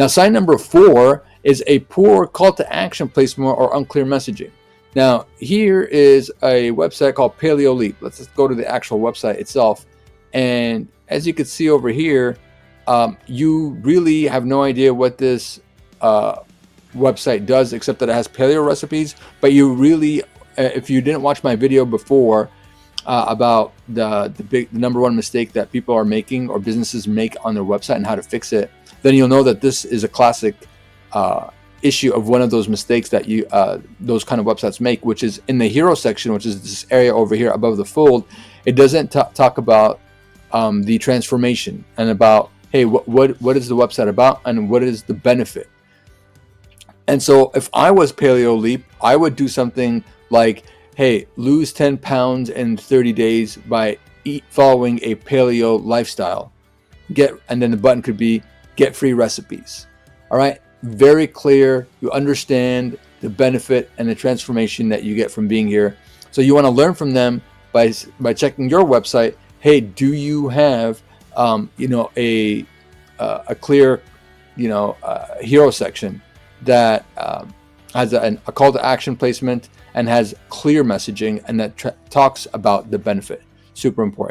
Now, sign number 4 is a poor call to action placement or unclear messaging. Now, here is a website called Paleo Leap. Let's just go to the actual website itself. And as you can see over here, you really have no idea what this website does, except that it has paleo recipes. But you really, if you didn't watch my video before about the number one mistake that people are making or businesses make on their website and how to fix it, then you'll know that this is a classic issue of one of those mistakes that those kind of websites make, which is in the hero section, which is this area over here above the fold. It doesn't talk about the transformation and about, hey, what is the website about and what is the benefit. And so if I was Paleo Leap, I would do something like, hey, lose 10 pounds in 30 days by following a paleo lifestyle. And then the button could be get free recipes. All right, very clear. You understand the benefit and the transformation that you get from being here. So you want to learn from them by checking your website. Hey, do you have a clear hero section that has a call to action placement and has clear messaging and that talks about the benefit? Super important.